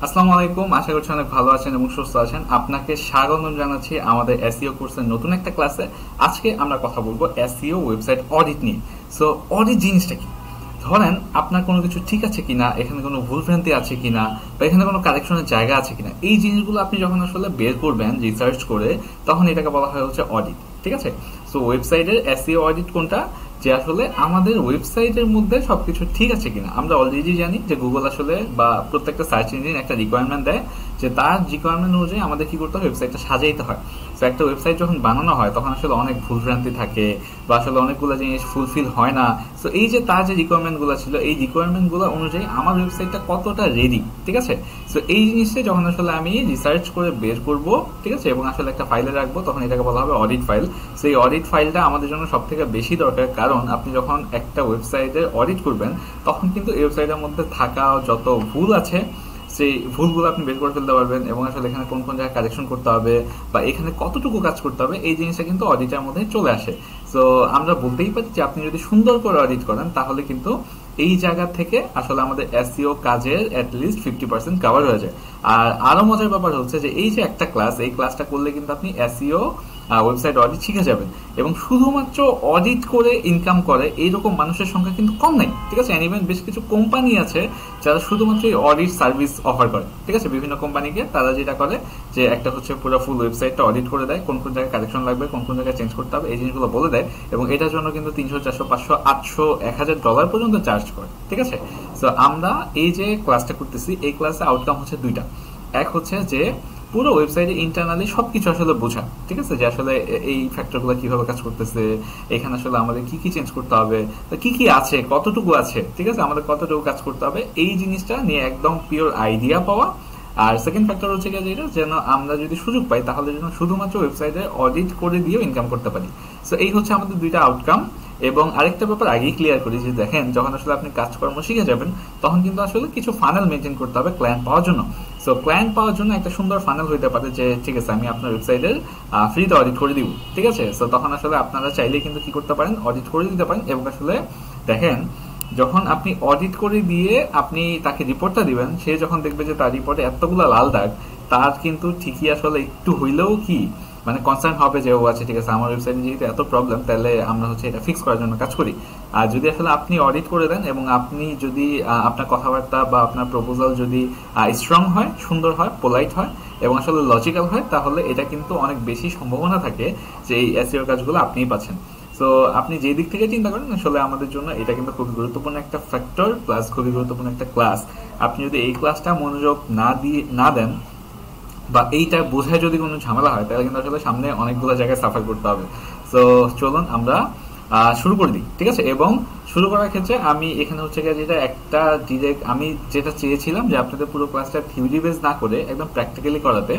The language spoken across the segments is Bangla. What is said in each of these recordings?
আসসালামু আলাইকুম, আশা করছি অনেক ভালো আছেন এবং সুস্থ আছেন। আপনাকে স্বাগতম জানাচ্ছি আমাদের এসইও কোর্সের নতুন একটা ক্লাসে। আজকে আমরা কথা বলবো এসইও ওয়েবসাইট অডিট নিয়ে। সো অডিট জিনিসটা কি? ধরেন আপনার কোনো কিছু ঠিক আছে কিনা, এখানে কোনো ভুলভ্রান্তি আছে কিনা, বা এখানে কোনো কারেকশনের জায়গা আছে কিনা, এই জিনিসগুলো আপনি যখন আসলে বের করবেন রিসার্চ করে, তখন এটাকে বলা হয় হচ্ছে অডিট। ঠিক আছে? সো ওয়েবসাইটের এসইও অডিট কোনটা? যে আসলে আমাদের ওয়েবসাইটের মধ্যে সবকিছু ঠিক আছে কিনা। আমরা অলরেডি জানি যে গুগল আসলে বা প্রত্যেকটা সার্চ ইঞ্জিন একটা রিকোয়ারমেন্ট দেয় যে তার রিকোয়ারমেন্ট অনুযায়ী আমাদের কি করতে হয়, ওয়েবসাইটটা সাজাইতে হয়। তো একটা ওয়েবসাইট যখন বানানো হয় তখন আসলে অনেক ভুলভ্রান্তি থাকে বা আসলে অনেকগুলো জিনিস ফুলফিল হয় না। তো এই যে তার যে রিকোয়ারমেন্টগুলো ছিল, এই রিকোয়ারমেন্টগুলো অনুযায়ী আমার ওয়েবসাইটটা কতটা রেডি, ঠিক আছে? সো এই জিনিসটা যখন আসলে আমি রিসার্চ করে বের করব, ঠিক আছে, এবং আসলে একটা ফাইলে রাখবো, তখন এটাকে বলা হবে অডিট ফাইল। সো এই অডিট ফাইলটা আমাদের জন্য সব থেকে বেশি দরকার, কারণ আপনি যখন একটা ওয়েবসাইটের অডিট করবেন তখন কিন্তু এই ওয়েবসাইটের মধ্যে থাকা যত ভুল আছে সেই ভুলগুলো আপনি বের করে ফেলতে পারবেন, এবং আসলে এখানে কোন কোন জায়গায় কারেকশন করতে হবে বা এখানে কতটুকু কাজ করতে হবে, এই জিনিসটা কিন্তু অডিটের মধ্যে চলে আসে। সো আমরা বলতেই পারি যে আপনি যদি সুন্দর করে অডিট করেন তাহলে কিন্তু এই জায়গা থেকে আসলে আমাদের এসইও কাজের অ্যাটলিস্ট 50% কভার হয়ে যায়। আর আরো মজার ব্যাপার হচ্ছে যে এই যে একটা ক্লাস, এই ক্লাসটা করলে কিন্তু আপনি এসইও ওয়েবসাইট অডিট শিখে যাবেন, এবং শুধুমাত্র অডিট করে ইনকাম করে এইরকম মানুষের সংখ্যা কিন্তু কম নাই। ঠিক আছে? ইভেন বেশ কিছু কোম্পানি আছে যারা শুধুমাত্র এই অডিট সার্ভিস অফার করে। ঠিক আছে? বিভিন্ন কোম্পানিকে তারা যেটা করে যে একটা হচ্ছে পুরো ফুল ওয়েবসাইটটা অডিট করে দেয়, কোন কোন জায়গায় কারেকশন লাগবে, কোন কোন জায়গায় চেঞ্জ করতে হবে, এই জিনিসগুলো বলে দেয়, এবং এটার জন্য কিন্তু 300, 400, 500, 800, $1000 পর্যন্ত চার্জ করে। ঠিক আছে? সো আমরা এই যে ক্লাসটা করতেছি, এই ক্লাসে আউটকাম হচ্ছে দুইটা। এক হচ্ছে যে পুরো ওয়েবসাইটে ইন্টারনালি সবকিছু আসলে বোঝা, ঠিক আছে, যে আসলে এই ফ্যাক্টরগুলো কিভাবে কাজ করতেছে, এখানে আসলে আমাদের কি কি চেঞ্জ করতে হবে, কি কি আছে, কতটুকু আছে, ঠিক আছে, আমাদের কতটুকু কাজ করতে হবে, এই জিনিসটা নিয়ে একদম পিওর আইডিয়া পাওয়া। আর সেকেন্ড ফ্যাক্টর হচ্ছে গিয়ে যেটা, যেন আমরা যদি সুযোগ পাই তাহলে যেন শুধুমাত্র ওয়েবসাইটে অডিট করে দিয়েও ইনকাম করতে পারি। সো এই হচ্ছে আমাদের দুইটা আউটকাম। এবং আরেকটা ব্যাপার আগেই ক্লিয়ার করি যে দেখেন, যখন আসলে আপনি কাজকর্ম শিখে যাবেন তখন কিন্তু আসলে কিছু ফানেল মেনটেন করতে হবে ক্লায়েন্ট পাওয়ার জন্য। সো ক্লায়েন্ট পাওয়ার জন্য একটা সুন্দর ফানেল হইতে পারে যে ঠিক আছে, আমি আপনার ওয়েবসাইটের ফ্রিতে অডিট করে দিব। ঠিক আছে? সো তখন আসলে আপনারা চাইলে কিন্তু কি করতে পারেন, অডিট করে দিতে পারেন। এবং আসলে দেখেন, যখন আপনি অডিট করে দিয়ে আপনি তাকে রিপোর্টটা দিবেন, সে যখন দেখবে যে তার রিপোর্টে এতগুলো লাল দাগ, তার কিন্তু ঠিকই আসলে একটু হইলেও কি মানে কনসার্ন হবে যে ও আচ্ছা ঠিক আছে, আমার ওয়েবসাইটে যেহেতু এত প্রবলেম, তাহলে আমরা হচ্ছে এটা ফিক্স করার জন্য কাজ করি। আর যদি আসলে আপনি অডিট করে দেন এবং আপনি যদি আপনার কথাবার্তা বা আপনার প্রপোজাল যদি স্ট্রং হয়, সুন্দর হয়, পোলাইট হয় এবং আসলে লজিক্যাল হয়, তাহলে এটা কিন্তু অনেক বেশি সম্ভাবনা থাকে যে এই এসইও কাজগুলো আপনিই পাচ্ছেন। সো আপনি যে দিক থেকে চিন্তা করেন, আসলে আমাদের জন্য এটা কিন্তু খুবই গুরুত্বপূর্ণ একটা ফ্যাক্টর, প্লাস খুবই গুরুত্বপূর্ণ একটা ক্লাস। আপনি যদি এই ক্লাসটা মনোযোগ না দেন বা এইটা বোঝায় যদি কোনো ঝামেলা হয়, তাহলে কিন্তু আসলে সামনে অনেকগুলো জায়গায় সাফার করতে হবে। সো চলুন আমরা শুরু করে দিই। ঠিক আছে? এবং শুরু করার ক্ষেত্রে আমি এখানে হচ্ছে গিয়ে যেটা একটা ডিরেক্ট আমি যেটা চেয়েছিলাম যে আপনাদের পুরো ক্লাসটা থিওরি বেস না করে একদম প্র্যাকটিক্যালি করাতে,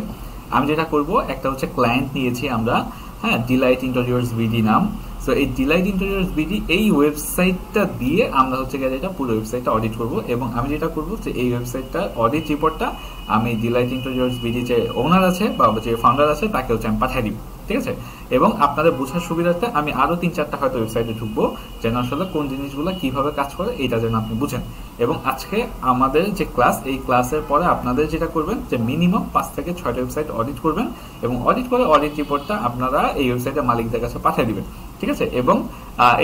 আমি যেটা করব, একটা হচ্ছে ক্লায়েন্ট নিয়েছি আমরা, হ্যাঁ, ডিলাইট ইন্টেরিয়র্স বিডি নাম। সো এই ডিলাইট ইন্টেরিয়র্স বিডি এই ওয়েবসাইটটা দিয়ে আমরা হচ্ছে গিয়ে এটা পুরো ওয়েবসাইটটা অডিট করব। এবং আমি যেটা করব যে এই ওয়েবসাইটটা অডিট রিপোর্টটা আমি ডিলাইট ইন্টেরিয়র্স বিডি যে ওনার আছে বা যে ফাউন্ডার আছে তাকে হচ্ছে আমি পাঠিয়ে দিব। ঠিক আছে? এবং আপনাদের বোঝার সুবিধার্থে আমি আরো 3-4টা হয়তো ওয়েবসাইটে ঢুকবো, যেন আসলে কোন জিনিসগুলো কিভাবে কাজ করে এটা যেন আপনি বুঝেন। এবং আজকে আমাদের যে ক্লাস, এই ক্লাসের পরে আপনাদের যেটা করবেন যে মিনিমাম 5 থেকে 6টা ওয়েবসাইট অডিট করবেন, এবং অডিট করে অডিট রিপোর্টটা আপনারা এই ওয়েবসাইটের মালিকদের কাছে পাঠিয়ে দিবেন। ঠিক আছে? এবং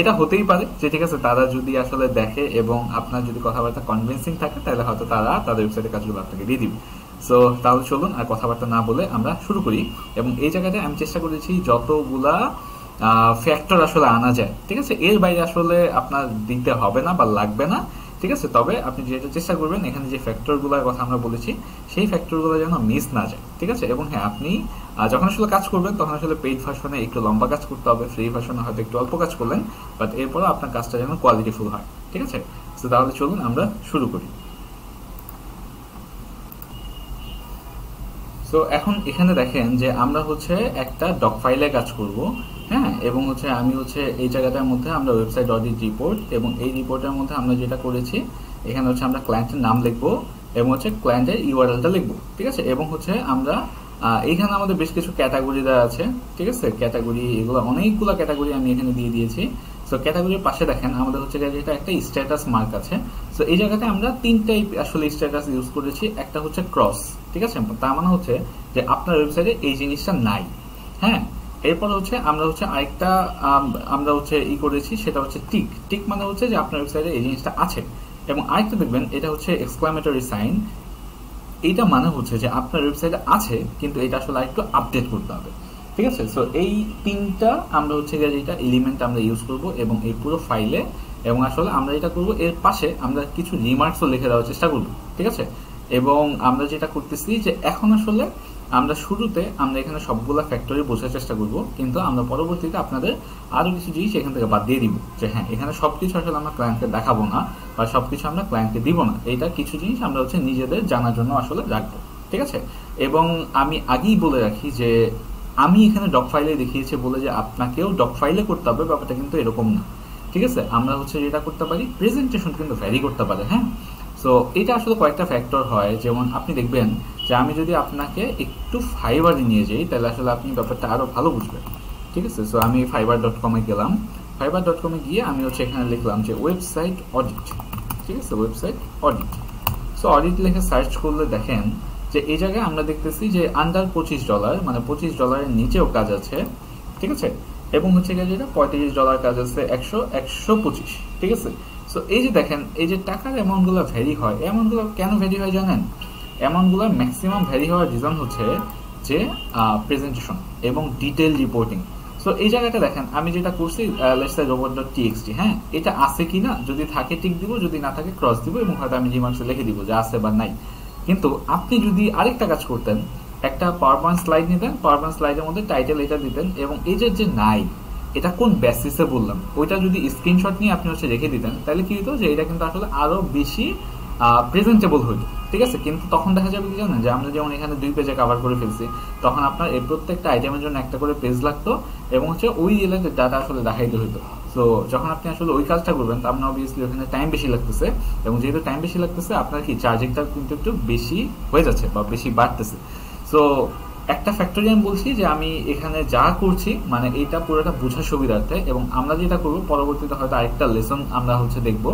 এটা হতেই পারে যে ঠিক আছে, তারা যদি আসলে দেখে এবং আপনার যদি কথাবার্তা কনভিন্সিং থাকে, তাহলে হয়তো তারা তাদের ওয়েবসাইটের কাজগুলো আপনাকে দিয়ে দিবে। সো তাহলে চলুন আর কথাবার্তা না বলে আমরা শুরু করি। এবং এই জায়গাটায় আমি চেষ্টা করেছি যতগুলা ফ্যাক্টর আসলে আনা যায়, ঠিক আছে, এর বাইরে আসলে আপনার দিতে হবে না বা লাগবে না। ঠিক আছে? তবে আপনি যেটা চেষ্টা করবেন, এখানে যে ফ্যাক্টরগুলোর কথা আমরা বলেছি সেই ফ্যাক্টরগুলো যেন মিস না যায়। ঠিক আছে? এবং হ্যাঁ, আপনি যখন আসলে কাজ করবেন তখন আসলে পেইড ভার্সনে একটু লম্বা কাজ করতে হবে, ফ্রি ভার্সনে হয়তো একটু অল্প কাজ করলেন, বাট এরপরে আপনার কাজটা যেন কোয়ালিটিফুল হয়। ঠিক আছে? তো তাহলে চলুন আমরা শুরু করি। সো এখন এখানে দেখেন যে আমরা হচ্ছে একটা ডক ফাইলে কাজ করব, হ্যাঁ, এবং হচ্ছে আমি হচ্ছে এই জায়গাটার মধ্যে আমরা ওয়েবসাইট অডিট রিপোর্ট, এবং এই রিপোর্টের মধ্যে আমরা যেটা করেছি, এখানে হচ্ছে আমরা ক্লায়েন্টের নাম লিখবো এবং হচ্ছে ক্লায়েন্টের ইউআরএলটা লিখবো। ঠিক আছে? এবং হচ্ছে আমরা এইখানে আমাদের বেশ কিছু ক্যাটাগরি দেওয়া আছে। ঠিক আছে? ক্যাটাগরি, এগুলো অনেকগুলো ক্যাটাগরি আমি এখানে দিয়ে দিয়েছি। সো ক্যাটাগরির পাশে দেখেন আমাদের হচ্ছে যেটা একটা স্ট্যাটাস মার্ক আছে। সো এই জায়গাতে আমরা তিনটাই আসলে স্ট্যাটাস ইউজ করেছি। একটা হচ্ছে ক্রস, ঠিক আছে, তার মানে হচ্ছে যে আপনার ওয়েবসাইটে এই জিনিসটা নাই। হ্যাঁ, এরপর হচ্ছে আমরা হচ্ছে আরেকটা আমরা হচ্ছে করেছি, সেটা হচ্ছে টিক। টিক মানে হচ্ছে যে আপনার ওয়েবসাইটে এই জিনিসটা আছে। এবং আরেকটা দেখবেন এটা হচ্ছে এক্সক্লামেটরি সাইন। এইটা মানে হচ্ছে যে আপনার ওয়েবসাইটে আছে কিন্তু এটা আসলে আরেকটু আপডেট করতে হবে, ঠিক আছে। সো এই তিনটা আমরা হচ্ছে যেটা এলিমেন্ট আমরা ইউজ করব এবং এই পুরো ফাইলে, এবং আসলে আমরা যেটা করব এর পাশে আমরা কিছু রিমার্কসও লিখে দেওয়ার চেষ্টা করব, ঠিক আছে। এবং আমরা যেটা করতেছি যে এখন আসলে আমরা শুরুতে আমরা এখানে সবগুলা ফ্যাক্টরি বোঝার চেষ্টা করব, কিন্তু আমরা পরবর্তীতে আপনাদের আরো কিছু জিনিস এখান থেকে বাদ দিয়ে দিব, যে হ্যাঁ এখানে সবকিছু আসলে আমরা ক্লায়েন্টকে দেখাবো না বা সবকিছু আমরা ক্লায়েন্টকে দিব না। এইটা কিছু জিনিস আমরা হচ্ছে নিজেদের জানার জন্য আসলে রাখবো, ঠিক আছে। এবং আমি আগেই বলে রাখি যে আমি এখানে ডক ফাইলে দেখিয়েছি বলে যে আপনাকেও ডক ফাইলে করতে হবে, ব্যাপারটা কিন্তু এরকম না, ঠিক আছে। আমরা হচ্ছে যেটা করতে পারি, প্রেজেন্টেশন কিন্তু ভ্যারি করতে পারে। হ্যাঁ, সো এটা আসলে কয়েকটা ফ্যাক্টর হয়, যেমন আপনি দেখবেন যে আমি যদি আপনাকে একটু ফাইবারে নিয়ে যাই তাহলে আসলে আপনি ব্যাপারটা আরো ভালো বুঝবেন, ঠিক আছে। সো আমি fiverr.com-এ গেলাম। fiverr.com-এ গিয়ে আমি হচ্ছে এখানে লিখলাম যে ওয়েবসাইট অডিট, ঠিক আছে, ওয়েবসাইট অডিট। সো অডিট লিখে সার্চ করলে দেখেন যে এই জায়গায় আমরা দেখতেছি যে আন্ডার $25, মানে $25 নিচেও কাজ আছে, ঠিক আছে। এবং হচ্ছে যেটা $35 কাজ আছে, 100, 125, ঠিক আছে। সো এই যে দেখেন এই যে টাকার অ্যামাউন্টগুলো ভ্যারি হয়, অ্যামাউন্টগুলো কেন ভ্যারি হয় জানেন? অ্যামাউন্টগুলো ম্যাক্সিমাম ভ্যারি হওয়ার রিজন হচ্ছে যে প্রেজেন্টেশন এবং ডিটেল রিপোর্টিং। সো এই জায়গাটা দেখেন আমি যেটা করছি লেটস সে robot.txt, হ্যাঁ, এটা আছে কিনা, যদি থাকে টিক দিব, যদি না থাকে ক্রস দিব, এবং হয়তো আমি রিমার্কসে লিখে দিব যে আছে বা নাই। কিন্তু আপনি যদি আরেকটা কাজ করতেন, একটা পাওয়ার পয়েন্ট স্লাইড নিতেন, পাওয়ার পয়েন্ট স্লাইডের মধ্যে টাইটেল এটা দিতেন, এবং এই যে নাই এটা কোন বেসিসে বললাম ওইটা যদি স্ক্রিনশট নিয়ে আপনি হচ্ছে রেখে দিতেন, তাহলে কি হতো যে এটা কিন্তু আসলে আরো বেশি প্রেজেন্টেবল হইতো, ঠিক আছে। কিন্তু তখন দেখা যাবে কি জানেন, যে আমরা যেমন এখানে 2 পেজে কভার করে ফেলছি, তখন আপনার এই প্রত্যেকটা আইটেমের জন্য একটা করে পেজ লাগতো, এবং হচ্ছে ওই রিলেটেড ডাটা আসলে দেখাইতে হইতো। সো যখন আপনি আসলে ওই কাজটা করবেন, তা আপনার অবভিয়াসলি ওখানে টাইম বেশি লাগতেছে, এবং যেহেতু টাইম বেশি লাগতেছে আপনার কি চার্জিংটা কিন্তু একটু বেশি হয়ে যাচ্ছে বা বেশি বাড়তেছে। সো একটা ফ্যাক্টরি আমি বলছি যে আমি এখানে যা করছি মানে এইটা পুরোটা বোঝার সুবিধার্থে, এবং আমরা যেটা করবো পরবর্তীতে হয়তো আরেকটা লেসন আমরা হচ্ছে দেখবো,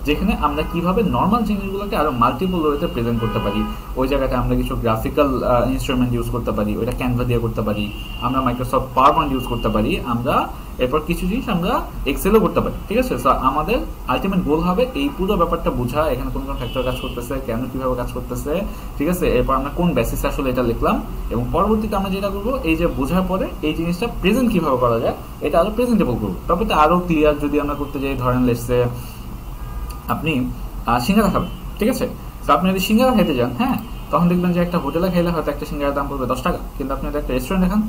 যেখানে আমরা কিভাবে নর্মাল জিনিসগুলোকে আরো মাল্টিপল ওয়েতে প্রেজেন্ট করতে পারি। ওই জায়গাটা আমরা কিছু গ্রাফিক্যাল ইনস্ট্রুমেন্ট ইউজ করতে পারি, ওইটা ক্যানভা দিয়ে করতে পারি, আমরা মাইক্রোসফট পাওয়ার পয়েন্ট ইউজ করতে পারি, আমরা এরপর কিছু জিনিস আমরা এক্সেলও করতে পারি, ঠিক আছে। সো আমাদের আলটিমেট গোল হবে এই পুরো ব্যাপারটা বোঝা, এখানে কোন কোন ফ্যাক্টর কাজ করতেছে, কেন কিভাবে কাজ করতেছে, ঠিক আছে। এরপর আমরা কোন বেসিসে আসলে এটা লিখলাম, এবং পরবর্তীতে আমরা যেটা করবো এই যে বোঝার পরে এই জিনিসটা প্রেজেন্ট কিভাবে করা যায় এটা আরো প্রেজেন্টেবল করবো। তবে তো আরো ক্লিয়ার যদি আমরা করতে যাই, ধরেন লেটসে আপনি সিঙ্গারা খাবেন, ঠিক আছে। তো আপনি যদি সিঙ্গারা খেতে যান, হ্যাঁ, তখন দেখবেন যে একটা হোটেলে খেলে হয়তো একটা সিঙ্গারার দাম পড়বে 10 টাকা, কিন্তু আপনি যদি একটা রেস্টুরেন্টে খান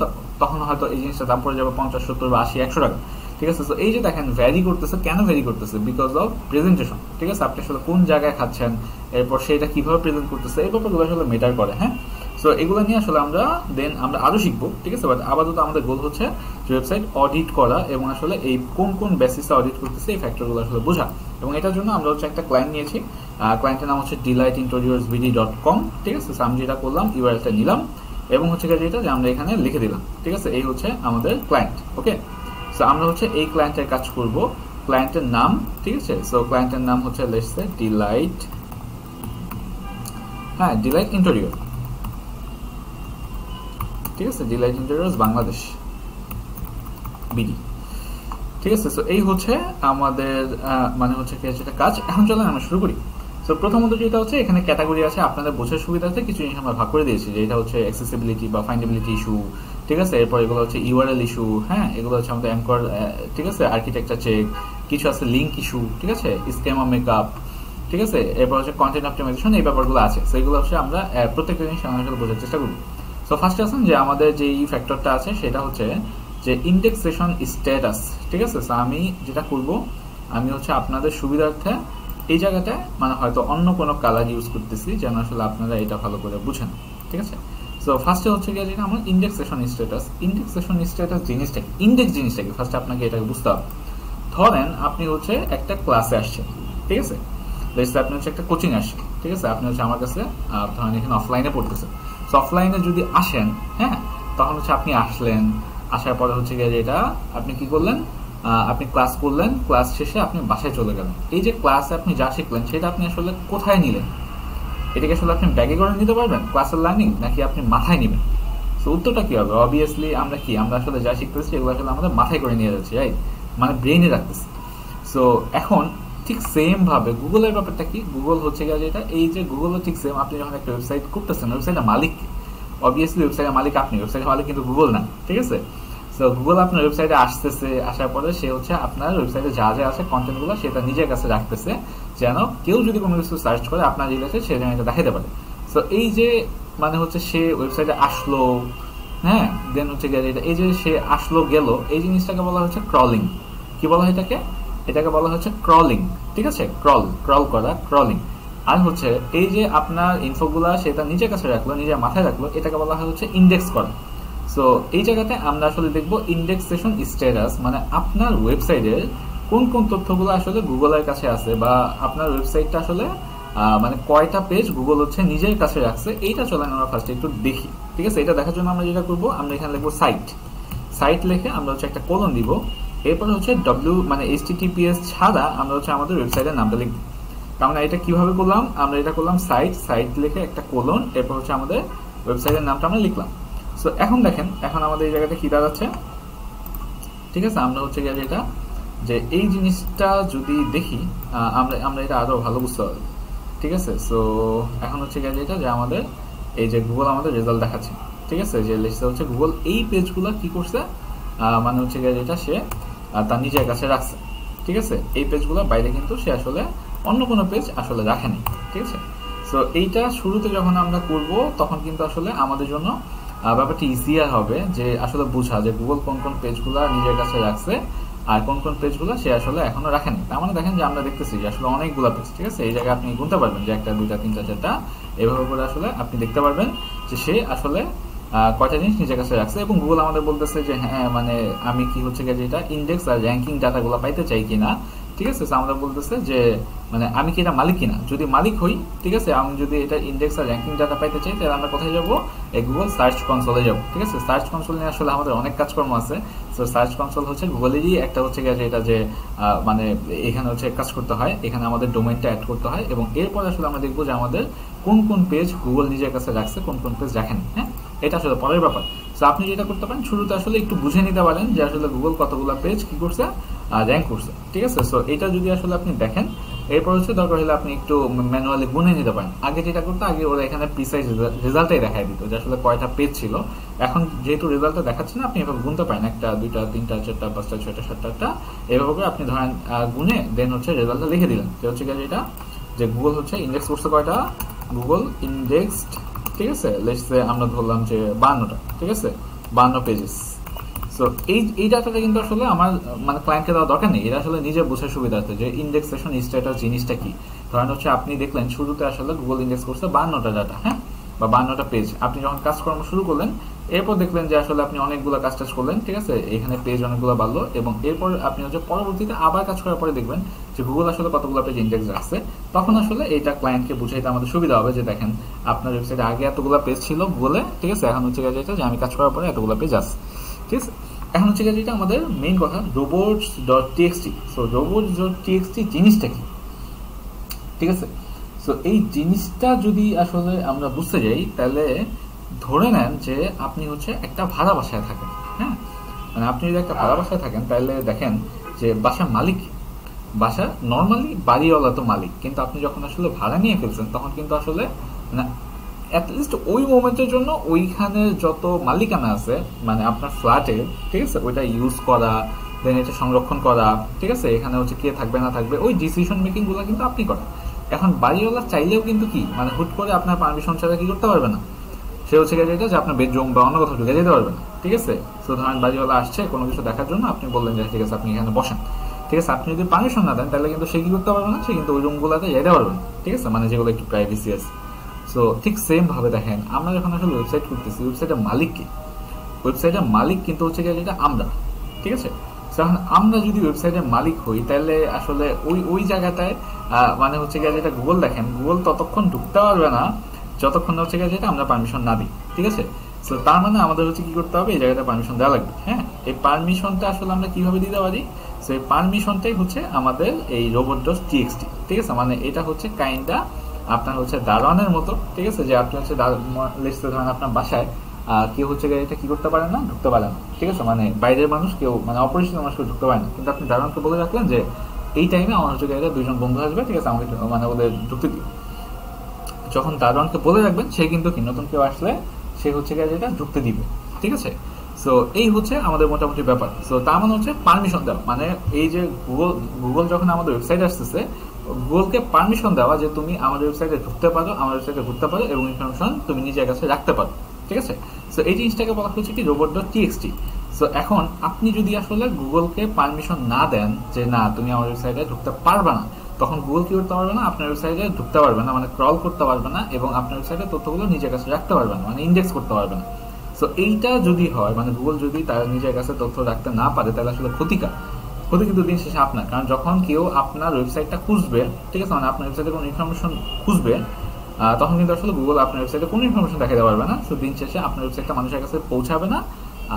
তখন হয়তো এই জিনিসটার দাম পড়ে যাবে 50, 70 বা 80, 100 টাকা, ঠিক আছে। তো এই যে দেখেন ভ্যারি করতেছে, কেন ভ্যারি করতেছে? বিকজ অফ প্রেজেন্টেশন, ঠিক আছে। আপনি আসলে কোন জায়গায় খাচ্ছেন, এরপর সেটা কিভাবে প্রেজেন্ট করতেছে, এই ব্যাপারগুলো আসলে ম্যাটার করে, হ্যাঁ। সো এগুলো নিয়ে আসলে আমরা আরো শিখবো, ঠিক আছে। বাট আপাতত আমাদের গোল হচ্ছে যে ওয়েবসাইট অডিট করা, এবং আসলে এই কোন কোন বেসিসে অডিট করতেছে এই ফ্যাক্টরগুলো আসলে বোঝা। এবং এটার জন্য আমরা হচ্ছে একটা ক্লায়েন্ট নিয়েছি, ক্লায়েন্টের নাম হচ্ছে delightinteriors.bd.com, ঠিক আছে। আমি যেটা করলাম ইউআরএলটা নিলাম, এবং হচ্ছে যেটা যে আমরা এখানে লিখে দিলাম, ঠিক আছে। এই হচ্ছে আমাদের ক্লায়েন্ট, ওকে। সো আমরা হচ্ছে এই ক্লায়েন্টের কাজ করব, ক্লায়েন্টের নাম, ঠিক আছে। সো ক্লায়েন্টের নাম হচ্ছে লেটস সে ডিলাইট, হ্যাঁ, ডিলাইট ইন্টেরিয়র, ঠিক আছে, ডিলাইট ইন্টেরিয়র্স বাংলাদেশ বিডি, ঠিক আছে। সো এই হচ্ছে আমাদের মানে হচ্ছে যেটা কাজ। এখন চলেন আমরা শুরু করি। সো প্রথমত যেটা হচ্ছে এখানে ক্যাটাগরি আছে, আপনাদের বোঝার সুবিধার্থে কিছু জিনিস আমরা ভাগ করে দিয়েছি, যে এটা হচ্ছে অ্যাক্সেসিবিলিটি বা ফাইন্ডেবিলিটি ইস্যু, ঠিক আছে। এরপর এগুলো হচ্ছে ইউআরএল ইস্যু, হ্যাঁ, এগুলো হচ্ছে আমাদের অ্যাঙ্কর, ঠিক আছে, আর্কিটেকচার চেক, কিছু আছে লিঙ্ক ইস্যু, ঠিক আছে, স্কেমা মেকআপ, ঠিক আছে। এরপর হচ্ছে কন্টেন্ট অপটিমাইজেশন, এই ব্যাপারগুলো আছে। সো এগুলো হচ্ছে আমরা প্রত্যেকটা জিনিস আমরা বোঝার চেষ্টা করব। সো ফার্স্টে আছেন যে আমাদের যে এই ফ্যাক্টরটা আছে সেটা হচ্ছে যে ইন্ডেক্সেশন স্ট্যাটাস, ঠিক আছে। সো আমি যেটা করব, আমি হচ্ছে আপনাদের সুবিধার্থে এই জায়গাটা মানে হয়তো অন্য কোনো কালার ইউজ করতেছি যেন আসলে আপনারা এটা ভালো করে বুঝেন, ঠিক আছে। সো ফার্স্টে হচ্ছে গিয়ে যেটা আমার ইন্ডেক্সেশন স্ট্যাটাস। ইন্ডেক্সেশন স্ট্যাটাস জিনিসটা কি, ইন্ডেক্স জিনিসটা কি, ফার্স্টে আপনাকে এটাকে বুঝতে হবে। ধরেন আপনি হচ্ছে একটা ক্লাসে আসছেন, ঠিক আছে, আপনি হচ্ছে একটা কোচিং আসছেন, ঠিক আছে। আপনি হচ্ছে আমার কাছে ধরেন এখানে অফলাইনে পড়তেছেন। সো অফলাইনে যদি আসেন, হ্যাঁ, তখন হচ্ছে আপনি আসলেন, আসার পরে হচ্ছে গিয়ে যেটা আপনি কি করলেন, আপনি ক্লাস করলেন, ক্লাস শেষে আপনি বাসায় চলে গেলেন। এই যে ক্লাসে আপনি যা শিখলেন সেটা আপনি আসলে কোথায় নিলেন? এটাকে আসলে আপনি ব্যাগে করে নিতে পারবেন ক্লাসের লার্নিং, নাকি আপনি মাথায় নেবেন? তো উত্তরটা কি হবে? অবভিয়াসলি আমরা আসলে যা শিখতেছি এগুলো আসলে আমাদের মাথায় করে নিয়ে যাচ্ছি, রাইট? মানে ব্রেইনে রাখতেছি। সো এখন ঠিক সেম ভাবে গুগলের ব্যাপারটা কি? গুগল হচ্ছে গিয়ে যেটা, এই যে গুগলও ঠিক সেম, আপনি যখন একটা ওয়েবসাইট করতেছেন, ওয়েবসাইটের মালিক অবভিয়াসলি ওয়েবসাইটের মালিক আপনি, ওয়েবসাইটের মালিক কিন্তু গুগল না, ঠিক আছে? সো গুগল আপনার ওয়েবসাইটে আসতেছে, আসার পরে সে হচ্ছে আপনার ওয়েবসাইটে যা যা আছে কন্টেন্টগুলো সেটা নিজের কাছে রাখতেছে, যেন কেউ যদি কোনো কিছু সার্চ করে আপনার রিলেটেড সে যেন এটা দেখাতে পারে। সো এই যে মানে হচ্ছে সে ওয়েবসাইটে আসলো, হ্যাঁ, দেন হচ্ছে গিয়ে এই যে সে আসলো গেল, এই জিনিসটাকে বলা হচ্ছে ক্রলিং। কি বলা হয় এটাকে? এটাকে বলা হচ্ছে ক্রলিং, ঠিক আছে? ক্রল করা, ক্রলিং। আর হচ্ছে এই যে আপনার ইনফোগুলা সেটা নিজের কাছে রাখলো, নিজের মাথায় রাখলো, এটাকে বলা হয় হচ্ছে ইন্ডেক্স করা। সো এই জায়গাতে আমরা আসলে দেখবো ইন্ডেক্সেশন স্ট্যাটাস, মানে আপনার ওয়েবসাইটের কোন কোন তথ্যগুলো আসলে গুগলের কাছে আছে, বা আপনার ওয়েবসাইটটা আসলে মানে কয়টা পেজ গুগল হচ্ছে নিজের কাছে রাখছে, এইটা চলেন আমরা ফার্স্টে একটু দেখি, ঠিক আছে? এটা দেখার জন্য আমরা যেটা করবো, আমরা এখানে লিখবো সাইট লিখে আমরা হচ্ছে একটা কোলন দিব, এরপর হচ্ছে মানে HTTPS ছাড়া আমরা হচ্ছে আমাদের ওয়েবসাইটের নামটা লিখবো। আমরা এটা কিভাবে করলাম? আমরা এটা করলাম সাইট লিখে একটা কোলন, এরপর হচ্ছে আমাদের ওয়েবসাইটের নামটা আমরা লিখলাম। সো এখন দেখেন, এখন আমাদের এই জায়গাটা কি দাঁড়াচ্ছে, ঠিক আছে? আমরা হচ্ছে গিয়ে যেটা, যে এই জিনিসটা যদি দেখি আমরা এটা আরো ভালো বুঝতে পারবো, ঠিক আছে? সো এখন হচ্ছে গিয়ে যেটা, যে আমাদের এই যে গুগল আমাদের রেজাল্ট দেখাচ্ছে, ঠিক আছে? যে লিস্টে হচ্ছে গুগল এই পেজগুলো কি করছে, মানে হচ্ছে গিয়ে যেটা সে তার নিজের কাছে রাখছে, ঠিক আছে? এই পেজগুলো বাইরে কিন্তু সে আসলে অন্য কোনো পেজ আসলে রাখেনি, ঠিক আছে? সো এইটা শুরুতে যখন আমরা করব তখন কিন্তু আসলে আমাদের জন্য ব্যাপারটা ইজিয়ার হবে, যে আসলে বোঝা যে গুগল কোন কোন পেজগুলো নিজের কাছে রাখছে আর কোন কোন পেজগুলো সে আসলে এখনো রাখেনি। তার মানে দেখেন যে আমরা দেখতেছি যে আসলে অনেকগুলো পেজ, ঠিক আছে? এই জায়গায় আপনি গুনতে পারবেন যে 1 2 3 4 4টা, এভাবে করে আসলে আপনি দেখতে পারবেন যে সে আসলে কয়টা জিনিস নিজের কাছে রাখছে। এবং গুগল আমাদের বলতেছে যে হ্যাঁ, মানে আমি কি হচ্ছে গিয়ে যেটা ইন্ডেক্স আর র্যাঙ্কিং ডাটাগুলো পাইতে চাই কিনা, ঠিক আছে? আমরা বলতেছে যে মানে আমি কি এটা মালিক কিনা। যদি মালিক হই, ঠিক আছে, আমি যদি এটা ইন্ডেক্স আর র্যাঙ্কিং ডাটা পাইতে চাই, তাহলে আমরা কোথায় যাবো? এই গুগল সার্চ কনসোলে যাবো, ঠিক আছে? সার্চ কনসোল নিয়ে আসলে আমাদের অনেক কাজকর্ম আছে। তো সার্চ কনসোল হচ্ছে গুগলেরই একটা হচ্ছে গিয়ে এটা, যে মানে এখানে হচ্ছে কাজ করতে হয়, এখানে আমাদের ডোমেইনটা অ্যাড করতে হয়, এবং এরপর আসলে আমরা দেখবো যে আমাদের কোন কোন পেজ গুগল নিজের কাছে রাখছে, কোন কোন পেজ রাখেনি। হ্যাঁ, এটা আসলে পরের ব্যাপার। তো আপনি যেটা করতে পারেন, শুরুতে আসলে একটু বুঝে নিতে পারেন যে আসলে গুগল কতগুলো পেজ কি করছে, র্যাঙ্ক করছে, ঠিক আছে? সো এটা যদি আসলে আপনি দেখেন, এরপর হচ্ছে দরকার হলে আপনি একটু ম্যানুয়ালি গুনে নিতে পারেন। আগে যেটা করতে, আগে ওরা এখানে প্রিসাইজ রেজাল্টটাই দেখাই দিত যে আসলে কয়টা পেজ ছিল। এখন যেহেতু রেজাল্টটা দেখাচ্ছে না, আপনি এভাবে গুনতে পারেন, 1 2 3 4 5 6 7 8টা, এভাবে করে আপনি ধরেন গুনে দেন হচ্ছে রেজাল্টটা লিখে দিলেন, যে হচ্ছে যেটা, যে গুগল হচ্ছে ইন্ডেক্স করছে কয়টা, গুগল ইন্ডেক্সড, ঠিক আছে? লেটসে আমরা ধরলাম যে 52টা, ঠিক আছে? 52 পেজেস। সো এই ডাটাটা কিন্তু আসলে আমার মানে ক্লায়েন্টকে দেওয়া দরকার নেই, এটা আসলে নিজে বোঝার সুবিধার্থে যে ইন্ডেক্সেশন স্ট্যাটাস জিনিসটা কি। ধরেন হচ্ছে আপনি দেখলেন শুরুতে আসলে গুগল ইন্ডেক্স করছে 52টা ডাটা, হ্যাঁ, বা 52টা পেজ। আপনি যখন কাজকর্ম শুরু করলেন, এরপর দেখলেন যে আসলে আপনি অনেকগুলো কাজ করলেন, ঠিক আছে? এখানে পেজ অনেকগুলো বাড়লো, এবং এরপর আপনি হচ্ছে পরবর্তীতে আবার কাজ করার পরে দেখবেন যে গুগল আসলে কতগুলো পেজ ইন্ডেক্স রাখছে। তখন আসলে এইটা ক্লায়েন্টকে বুঝাইতে আমাদের সুবিধা হবে, যে দেখেন আপনার ওয়েবসাইটে আগে এতগুলো পেজ ছিল গুগলে, ঠিক আছে? এখন হচ্ছে যেটা, যে আমি কাজ করার পরে এতগুলো পেজ আছে, ঠিক আছে? এখন হচ্ছে যেটা আমাদের মেইন কথা, robots.txt। সো robots.txt জিনিসটা কি, ঠিক আছে? সো এই জিনিসটা যদি আসলে আমরা বুঝতে যাই, তাহলে ধরে নেন যে আপনি হচ্ছে একটা ভাড়া বাসায় থাকেন, হ্যাঁ, মানে আপনি যদি একটা ভাড়া বাসায় থাকেন, তাহলে দেখেন যে বাসার মালিক, বাসা নর্মালি বাড়িওয়ালা তো মালিক, কিন্তু আপনি যখন আসলে ভাড়া নিয়ে ফেলছেন, তখন কিন্তু আসলে মানে অ্যাটলিস্ট ওই মোমেন্টের জন্য ওইখানে যত মালিকানা আছে মানে আপনার ফ্ল্যাটে, ঠিক আছে, ওইটা ইউজ করা, দেন এটা সংরক্ষণ করা, ঠিক আছে? এখানে হচ্ছে কে থাকবে না থাকবে, ওই ডিসিশন মেকিং গুলো কিন্তু আপনি করেন। এখন বাড়িওয়ালা চাইলেও কিন্তু কি মানে হুট করে আপনার পারমিশন ছাড়া কি করতে পারবে না, সে হচ্ছে যেটা, যে আপনার বেডরুম বা অন্য কোথাও ঢুকে যেতে পারবে না, ঠিক আছে? তো ধরেন বাড়িওয়ালা আসছে কোনো কিছু দেখার জন্য, আপনি বললেন যে ঠিক আছে আপনি এখানে বসেন, ঠিক আছে? আপনি যদি পারমিশন না দেন, তাহলে কিন্তু সে কি করতে পারবে না, সে কিন্তু ওই রুমগুলোতে যেতে পারবে না, ঠিক আছে? মানে যেগুলো একটু প্রাইভেসি আছে। সো ঠিক সেম ভাবে দেখেন, আমরা যখন আসলে ওয়েবসাইট করতেছি, ওয়েবসাইটের মালিক কি? ওয়েবসাইটের মালিক কিন্তু হচ্ছে যেটা আমরা, ঠিক আছে? এখন আমরা যদি ওয়েবসাইটের মালিক হই, তাহলে আসলে ওই জায়গাটায় মানে হচ্ছে গিয়ে যেটা গুগল, দেখেন গুগল ততক্ষণ ঢুকতে পারবে না যতক্ষণ হচ্ছে গিয়ে যেটা আমরা পারমিশন না দিই, ঠিক আছে? সো তার মানে আমাদের হচ্ছে কি করতে হবে, এই জায়গাটা পারমিশন দেওয়া লাগবে। হ্যাঁ, এই পারমিশনটা আসলে আমরা কিভাবে দিতে পারি? সো এই পারমিশনটাই হচ্ছে আমাদের এই robot.txt, ঠিক আছে। মানে এটা হচ্ছে কাইন্ডা আপনার হচ্ছে দারোয়ানের মতো, ঠিক আছে, যে আপনি হচ্ছে ধরেন আপনার বাসায় কেউ হচ্ছে এটা কি করতে পারে না, ঢুকতে পারে না, ঠিক আছে। মানে বাইরের মানুষ কেউ, মানে অপরিচিত মানুষ কেউ ঢুকতে পারে না, কিন্তু আপনি দারোয়ানকে বলে রাখলেন যে এই টাইমে আমার হচ্ছে এটা দুইজন বন্ধু আসবে, ঠিক আছে, আমাকে মানে ওদের ঢুকতে দিই। যখন দারোয়ানকে বলে রাখবেন, সে কিন্তু কি নতুন কেউ আসলে সে হচ্ছে যেটা ঢুকতে দিবে, ঠিক আছে। সো এই হচ্ছে আমাদের মোটামুটি ব্যাপার। সো তার মানে হচ্ছে পারমিশন দেওয়া, মানে এই যে গুগল যখন আমাদের ওয়েবসাইট আসতেছে, গুগলকে পারমিশন দেওয়া যে তুমি আমাদের ওয়েবসাইটে ঢুকতে পারো, আমার ওয়েবসাইটে ঘুরতে পারো এবং ইনফরমেশন তুমি নিজের কাছে রাখতে পারো, ঠিক আছে। সো এই জিনিসটাকে বলা হচ্ছে কি robot.txt। সো এখন আপনি যদি আসলে গুগলকে পারমিশন না দেন যে না তুমি আমার ওয়েবসাইটে ঢুকতে পারবে না, তখন গুগল কি করতে পারবে না, আপনার ওয়েবসাইটে ঢুকতে পারবে না, মানে ক্রল করতে পারবে না এবং আপনার ওয়েবসাইটের তথ্যগুলো নিজের কাছে রাখতে পারবে না, মানে ইন্ডেক্স করতে পারবে না। সো এইটা যদি হয়, মানে গুগল যদি তার নিজের কাছে তথ্য রাখতে না পারে, তাহলে আসলে ক্ষতি কিন্তু দিন শেষে আপনার। কারণ যখন কেউ আপনার ওয়েবসাইটটা খুঁজবে, ঠিক আছে, মানে আপনার ওয়েবসাইটে কোনো ইনফরমেশন খুঁজবে, তখন কিন্তু আসলে গুগল আপনার ওয়েবসাইটে কোনো ইনফরমেশন দেখাতে পারবে না। সো দিন শেষে আপনার ওয়েবসাইটটা মানুষের কাছে পৌঁছাবে না,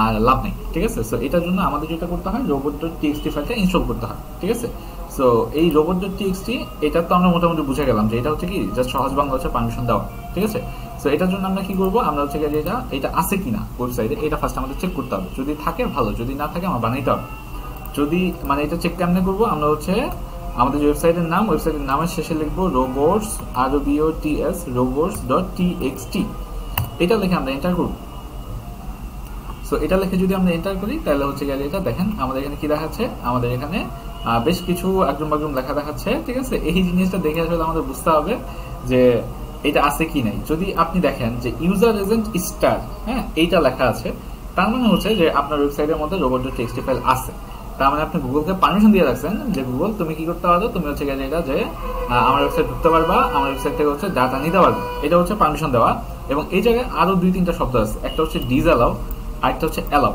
আর লাভ নেই, ঠিক আছে। সো এটার জন্য আমাদের যেটা করতে হয়, robot.txt ফাইলটা ইনস্টল করতে হয়, ঠিক আছে। সো এই robot.txt এটা তো আমরা মোটামুটি বুঝে গেলাম যে এটা হচ্ছে কি জাস্ট সহজ বাংলা হচ্ছে পারমিশন দেওয়া, ঠিক আছে। সো এটার জন্য আমরা কি করবো, আমরা হচ্ছে এটা আছে কিনা ওয়েবসাইটে, এটা ফার্স্ট আমাদের চেক করতে হবে। যদি থাকে ভালো, যদি না থাকে আমার বানাইতে হবে। যদি মানে এটা চেক কেমনে করবো, আমরা হচ্ছে আমাদের ওয়েবসাইটের নামের শেষে লিখবো robots, robots.txt, এটা লিখে আমরা এন্টার করবো। সো এটা লিখে যদি আমরা এন্টার করি, তাহলে হচ্ছে এটা দেখেন আমাদের এখানে কি দেখাচ্ছে, আমাদের এখানে বেশ কিছু একদম লেখা দেখাচ্ছে, ঠিক আছে। এই জিনিসটা দেখে আসলে আমাদের বুঝতে হবে যে এটা আছে কি নাই। যদি আপনি দেখেন যে ইউজার এজেন্ট স্টার, হ্যাঁ, এইটা লেখা আছে, তার মানে হচ্ছে যে আপনার ওয়েবসাইটের মধ্যে robot.txt ফাইল আছে। তার মানে আপনি গুগলকে পারমিশন দিয়ে রাখছেন যে গুগল তুমি কি করতে পারো, তুমি হচ্ছে এটা যে আমার ওয়েবসাইট ঢুকতে পারবা, আমার ওয়েবসাইট থেকে হচ্ছে ডাটা নিতে পারবে, এটা হচ্ছে পারমিশন দেওয়া। এবং এই জায়গায় আরো 2-3টা শব্দ আছে, একটা হচ্ছে ডিসঅ্যালাউ, আরেকটা হচ্ছে অ্যালাউ।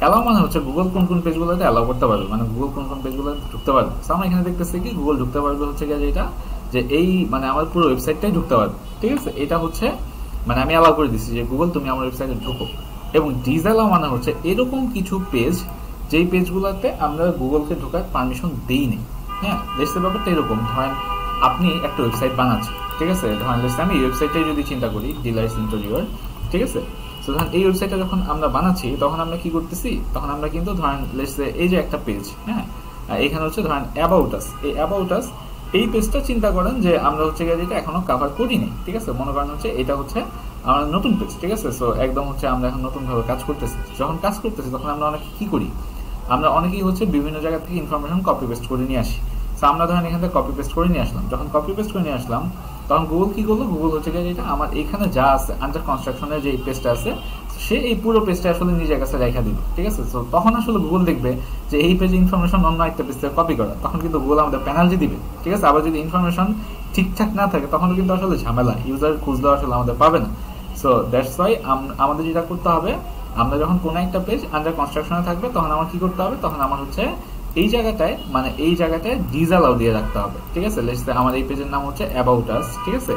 অ্যালাউ মানে হচ্ছে গুগল কোন পেজগুলোতে অ্যালাউ করতে পারবে, মানে গুগল কোন পেজগুলোতে ঢুকতে পারবে। সো আমরা এখানে দেখতেছি কি গুগল ঢুকতে পারবে হচ্ছে এটা যে এই মানে আমার পুরো ওয়েবসাইটটাই ঢুকতে পারবে, ঠিক আছে। এটা হচ্ছে মানে আমি অ্যালাউ করে দিচ্ছি যে গুগল তুমি আমার ওয়েবসাইটে ঢুকো। এবং ডিসঅ্যালাউ মানে হচ্ছে এরকম কিছু পেজ যেই পেজগুলোতে আমরা গুগলকে ঢোকার পারমিশন দেই নেই, হ্যাঁ। দেখতে ব্যাপারটা এরকম, ধরেন আপনি একটা ওয়েবসাইট বানাচ্ছেন, ঠিক আছে। ধরেন আমি এই ওয়েবসাইটটাই যদি চিন্তা করি, ডিলার্স ইন্টেরিয়র, ঠিক আছে। সো ধরেন এই ওয়েবসাইটটা যখন আমরা বানাচ্ছি, তখন আমরা কি করতেছি, তখন আমরা কিন্তু ধরেন এই যে একটা পেজ, হ্যাঁ, এখানে হচ্ছে ধরেন অ্যাবাউট আস, এই অ্যাবাউট আস এই পেজটা চিন্তা করেন যে আমরা হচ্ছে যেটা এখনো কভার করিনি, ঠিক আছে। মনে করেন হচ্ছে এটা হচ্ছে আমার নতুন পেজ, ঠিক আছে। সো একদম হচ্ছে আমরা এখন নতুন ভাবে কাজ করতেছি। যখন কাজ করতেছি তখন আমরা অনেকে কি করি, আমরা অনেকেই হচ্ছে বিভিন্ন জায়গা থেকে ইনফরমেশন কপি পেস্ট করে নিয়ে আসি। সো আমরা ধরেন এখান থেকে কপি পেস্ট করে নিয়ে আসলাম, যখন কপি পেস্ট করে নিয়ে আসলাম, তখন গুগল কি করলো, গুগল হচ্ছে যেটা আমার এখানে যা আছে আন্ডার কনস্ট্রাকশনের যে পেজটা আছে, সে এই পুরো পেজটা আসলে নিজের কাছে রেখা দিল, ঠিক আছে। তো তখন আসলে গুগল দেখবে যে এই পেজে ইনফরমেশন অন্য একটা পেজ থেকে কপি করা, তখন কিন্তু গুগল আমাদের পেনাল্টি দিবে, ঠিক আছে। আবার যদি ইনফরমেশন ঠিকঠাক না থাকে, তখন কিন্তু আসলে ঝামেলা, ইউজার খুঁজলেও আসলে আমাদের পাবে না। সো দ্যাটস ওয়াই আমাদের যেটা করতে হবে, আমরা যখন কোনো একটা পেজ আন্ডার কনস্ট্রাকশনে থাকবে, তখন আমার কি করতে হবে, তখন আমার হচ্ছে এই জায়গাটায় ডিসঅ্যালাউ দিয়ে রাখতে হবে, ঠিক আছে। আমার এই পেজের নাম হচ্ছে অ্যাবাউট আস, ঠিক আছে।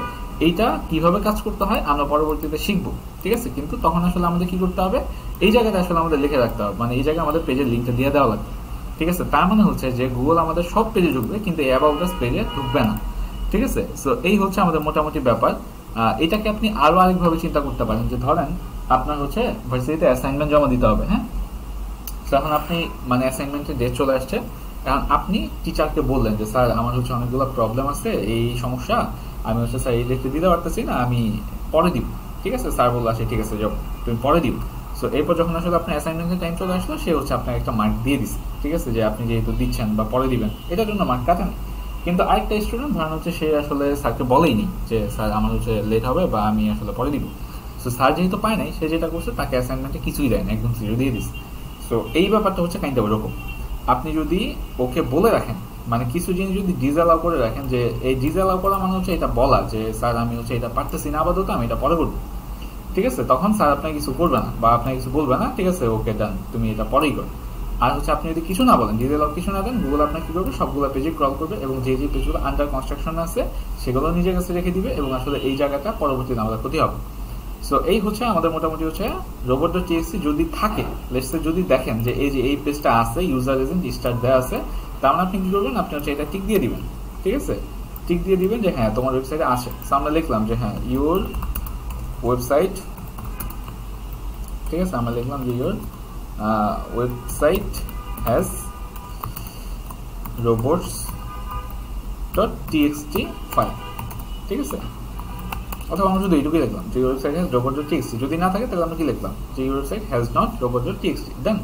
এইটা কিভাবে কাজ করতে হয় আমরা পরবর্তীতে শিখবো, ঠিক আছে। কিন্তু তখন আসলে আমাদের কি করতে হবে, এই জায়গাটা আসলে আমাদের লিখে রাখতে হবে, মানে এই জায়গায় আমাদের পেজের লিঙ্কটা দিয়ে দেওয়া লাগবে, ঠিক আছে। তার মানে হচ্ছে যে গুগল আমাদের সব পেজে ঢুকবে, কিন্তু অ্যাবাউট আস পেজে ঢুকবে না, ঠিক আছে। সো এই হচ্ছে আমাদের মোটামুটি ব্যাপার। এটাকে আপনি আরো আরেকভাবে চিন্তা করতে পারেন, যে ধরেন আপনার হচ্ছে ভার্সিটিতে অ্যাসাইনমেন্ট জমা দিতে হবে, হ্যাঁ। এখন আপনি মানে অ্যাসাইনমেন্টের ডেট চলে আসছে, এখন আপনি টিচারকে বললেন যে স্যার আমার হচ্ছে অনেকগুলো প্রবলেম আছে, এই সমস্যা, আমি হচ্ছে স্যার এই ডেটে দিতে পারতেছি না, আমি পরে দিব, ঠিক আছে। স্যার বললো আচ্ছা ঠিক আছে যাও তুমি পরে দিও। সো এরপর যখন আসলে আপনার অ্যাসাইনমেন্টের টাইম চলে আসলো, সে হচ্ছে আপনাকে একটা মার্ক দিয়ে দিচ্ছে, ঠিক আছে, যে আপনি যেহেতু দিচ্ছেন বা পরে দিবেন, এটার জন্য মার্ক কাটেন। কিন্তু আরেকটা স্টুডেন্ট ধরেন হচ্ছে সে আসলে স্যারকে বলেইনি যে স্যার আমার হচ্ছে লেট হবে বা আমি আসলে পরে দিব। সো স্যার যেহেতু পায় নাই, সে যেটা করছে তাকে অ্যাসাইনমেন্টে কিছুই দেয় না, একদম জিরো দিয়ে দিচ্ছে। সো এই ব্যাপারটা হচ্ছে কাইন্ড অফ ওরকম, আপনি যদি ওকে বলে রাখেন, মানে কিছু জিনিস যদি ডিসঅ্যালাউ করে রাখেন, যে এই ডিসঅ্যালাউ করা মানে হচ্ছে এটা বলা যে স্যার আমি হচ্ছে এটা পারতেছি না আপাতত, আমি এটা পরে করবো, ঠিক আছে। তখন স্যার আপনাকে কিছু করবে না বা আপনাকে কিছু বলবে না, ঠিক আছে, ওকে ডান, তুমি এটা পরেই করো। আর হচ্ছে আপনি যদি কিছু না বলেন, ডিসঅ্যালাউ কিছু না দেন, গুগল আপনাকে কি করবে, সবগুলো পেজে ক্রল করবে এবং যে যে পেজগুলো আন্ডার কনস্ট্রাকশন আছে সেগুলো নিজের কাছে রেখে দিবে এবং আসলে এই জায়গাটা পরবর্তীতে আমাদের ক্ষতি হবে। সো এই হচ্ছে আমাদের মোটামুটি হচ্ছে robot.txt যদি থাকে, লেটস সে যদি দেখেন যে এই পেজটা আছে, ইউজার এজেন্ট স্টার্ট দেওয়া আছে, তার মানে আপনি কি করবেন, আপনি হচ্ছে এটা টিক দিয়ে দিবেন। ঠিক আছে, টিক দিয়ে দিবেন যে হ্যাঁ তোমার ওয়েবসাইটে আছে। সো আমরা লিখলাম যে হ্যাঁ ইউর ওয়েবসাইট, ঠিক আছে, আমরা লিখলাম যে your website has robots.txt file. ঠিক আছে, অথবা আমরা শুধু এইটুকুই লিখলাম যে ওয়েবসাইট হ্যাজ robot.txt। যদি না থাকে তাহলে আমরা কি লিখলাম, যে ওয়েবসাইট হ্যাজ নট robot.txt। দেন